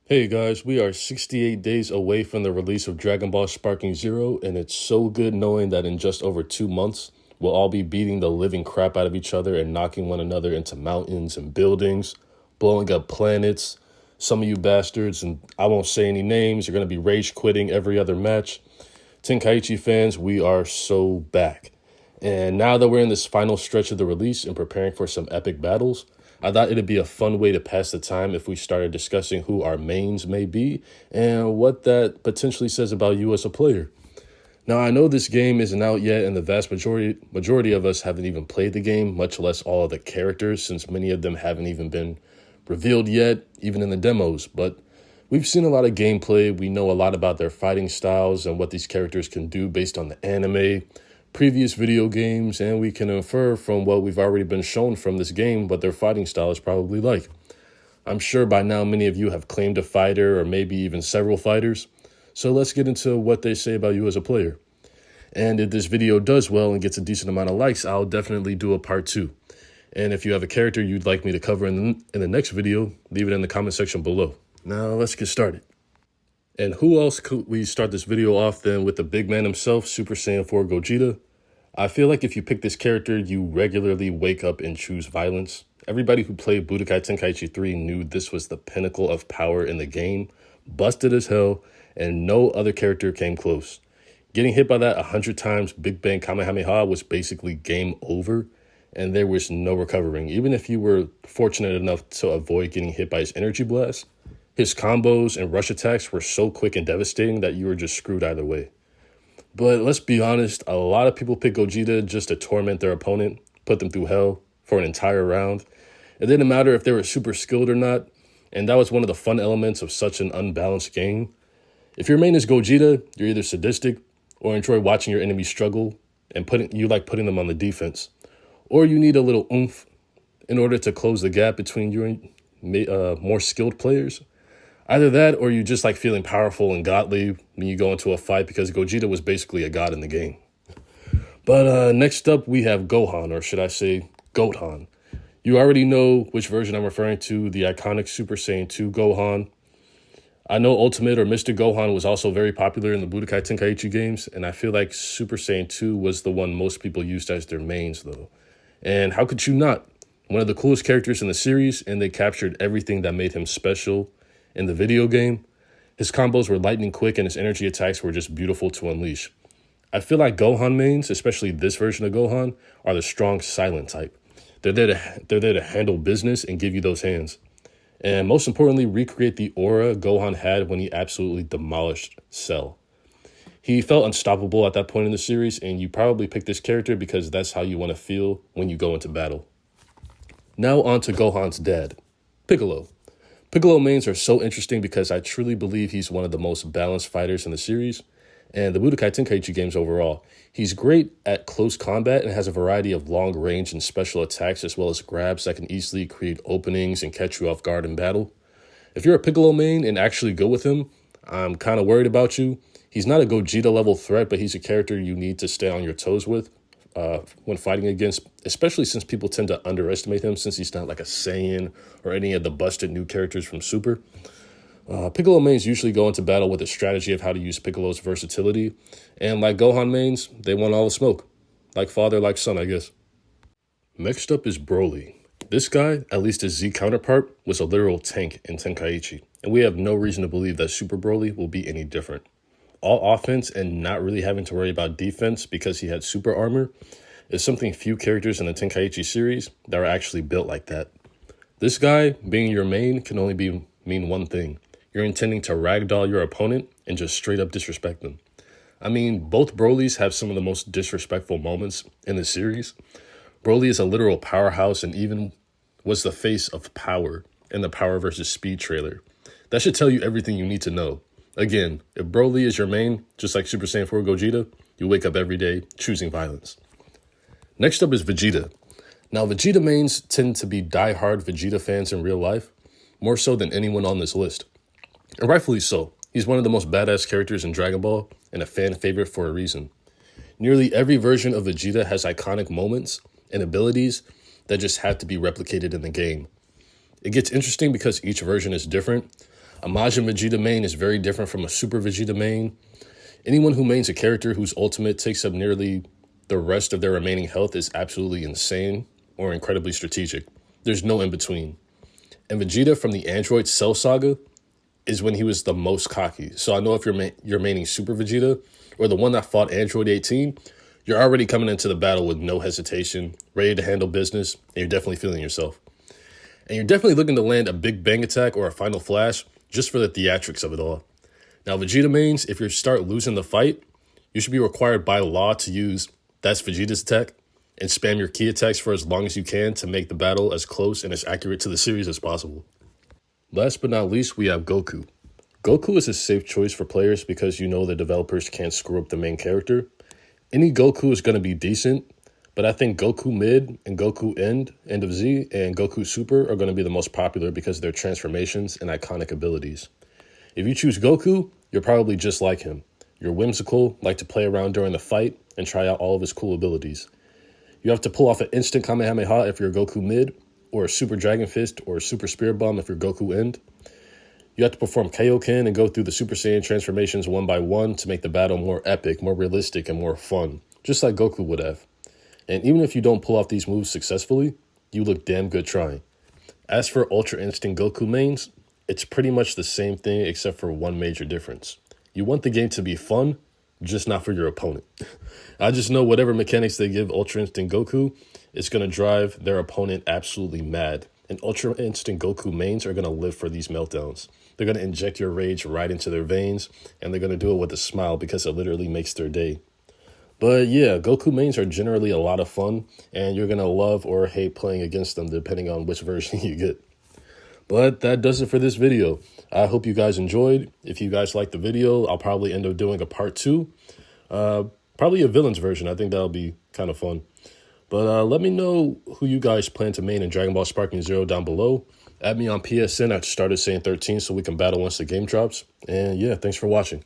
Hey guys, we are 68 days away from the release of Dragon Ball Sparking Zero, and it's so good knowing that in just over 2 months, we'll all be beating the living crap out of each other and knocking one another into mountains and buildings, blowing up planets. Some of you bastards, and I won't say any names, you're going to be rage quitting every other match. Tenkaichi fans, we are so back. And now that we're in this final stretch of the release and preparing for some epic battles, I thought it'd be a fun way to pass the time if we started discussing who our mains may be and what that potentially says about you as a player. Now, I know this game isn't out yet, and the vast majority of us haven't even played the game, much less all of the characters, since many of them haven't even been revealed yet, even in the demos. But we've seen a lot of gameplay. We know a lot about their fighting styles and what these characters can do based on the anime, previous video games, and we can infer from what we've already been shown from this game what their fighting style is probably like. I'm sure by now many of you have claimed a fighter or maybe even several fighters, so let's get into what they say about you as a player. And if this video does well and gets a decent amount of likes, I'll definitely do a part 2. And if you have a character you'd like me to cover in the next video, leave it in the comment section below. Now let's get started. And who else could we start this video off than with the big man himself, Super Saiyan 4 Gogeta? I feel like if you pick this character, you regularly wake up and choose violence. Everybody who played Budokai Tenkaichi 3 knew this was the pinnacle of power in the game, busted as hell, and no other character came close. Getting hit by that 100 times Big Bang Kamehameha was basically game over, and there was no recovering. Even if you were fortunate enough to avoid getting hit by his energy blast, his combos and rush attacks were so quick and devastating that you were just screwed either way. But let's be honest, a lot of people pick Gogeta just to torment their opponent, put them through hell for an entire round. It didn't matter if they were super skilled or not, and that was one of the fun elements of such an unbalanced game. If your main is Gogeta, you're either sadistic or enjoy watching your enemy struggle and putting them on the defense. Or you need a little oomph in order to close the gap between you and more skilled players. Either that or you just like feeling powerful and godly when you go into a fight, because Gogeta was basically a god in the game. But next up, we have Gohan, or should I say Gohan. You already know which version I'm referring to, the iconic Super Saiyan 2 Gohan. I know Ultimate or Mr. Gohan was also very popular in the Budokai Tenkaichi games, and I feel like Super Saiyan 2 was the one most people used as their mains, though. And how could you not? One of the coolest characters in the series, and they captured everything that made him special in the video game. His combos were lightning quick and his energy attacks were just beautiful to unleash. I feel like Gohan mains, especially this version of Gohan, are the strong silent type. They're there to handle business and give you those hands. And most importantly, recreate the aura Gohan had when he absolutely demolished Cell. He felt unstoppable at that point in the series, and you probably picked this character because that's how you want to feel when you go into battle. Now on to Gohan's dad, Piccolo. Piccolo mains are so interesting because I truly believe he's one of the most balanced fighters in the series and the Budokai Tenkaichi games overall. He's great at close combat and has a variety of long range and special attacks, as well as grabs that can easily create openings and catch you off guard in battle. If you're a Piccolo main and actually go with him, I'm kind of worried about you. He's not a Gogeta level threat, but he's a character you need to stay on your toes with when fighting against, especially since people tend to underestimate him since he's not like a Saiyan or any of the busted new characters from Super. Piccolo mains usually go into battle with a strategy of how to use Piccolo's versatility. And like Gohan mains, they want all the smoke. Like father, like son, I guess. Next up is Broly. This guy, at least his Z counterpart, was a literal tank in Tenkaichi. And we have no reason to believe that Super Broly will be any different. All offense and not really having to worry about defense because he had super armor is something few characters in the Tenkaichi series that are actually built like that. This guy, being your main, can only mean one thing. You're intending to ragdoll your opponent and just straight up disrespect them. I mean, both Brolys have some of the most disrespectful moments in the series. Broly is a literal powerhouse and even was the face of power in the Power vs. Speed trailer. That should tell you everything you need to know. Again, if Broly is your main, just like Super Saiyan 4 Gogeta, you wake up every day choosing violence. Next up is Vegeta. Now, Vegeta mains tend to be die-hard Vegeta fans in real life, more so than anyone on this list. And rightfully so. He's one of the most badass characters in Dragon Ball and a fan favorite for a reason. Nearly every version of Vegeta has iconic moments and abilities that just have to be replicated in the game. It gets interesting because each version is different. A Majin Vegeta main is very different from a Super Vegeta main. Anyone who mains a character whose ultimate takes up nearly the rest of their remaining health is absolutely insane or incredibly strategic. There's no in between. And Vegeta from the Android Cell Saga is when he was the most cocky. So I know if you're maining Super Vegeta or the one that fought Android 18, you're already coming into the battle with no hesitation, ready to handle business, and you're definitely feeling yourself. And you're definitely looking to land a big bang attack or a final flash just for the theatrics of it all. Now, Vegeta mains, if you start losing the fight, you should be required by law to use That's Vegeta's attack and spam your key attacks for as long as you can to make the battle as close and as accurate to the series as possible. Last but not least, we have Goku. Goku is a safe choice for players because you know the developers can't screw up the main character. Any Goku is going to be decent, but I think Goku Mid and Goku End of Z, and Goku Super are going to be the most popular because of their transformations and iconic abilities. If you choose Goku, you're probably just like him. You're whimsical, like to play around during the fight, and try out all of his cool abilities. You have to pull off an instant Kamehameha if you're Goku Mid, or a Super Dragon Fist, or a Super Spirit Bomb if you're Goku End. You have to perform Kaioken and go through the Super Saiyan transformations one by one to make the battle more epic, more realistic, and more fun, just like Goku would have. And even if you don't pull off these moves successfully, you look damn good trying. As for Ultra Instinct Goku mains, it's pretty much the same thing except for one major difference. You want the game to be fun, just not for your opponent. I just know whatever mechanics they give Ultra Instinct Goku, it's going to drive their opponent absolutely mad. And Ultra Instinct Goku mains are going to live for these meltdowns. They're going to inject your rage right into their veins, and they're going to do it with a smile because it literally makes their day. But yeah, Goku mains are generally a lot of fun, and you're going to love or hate playing against them depending on which version you get. But that does it for this video. I hope you guys enjoyed. If you guys liked the video, I'll probably end up doing a part 2. Probably a villains version. I think that'll be kind of fun. But let me know who you guys plan to main in Dragon Ball Sparking Zero down below. Add me on PSN at Started Saiyan 13 so we can battle once the game drops. And yeah, thanks for watching.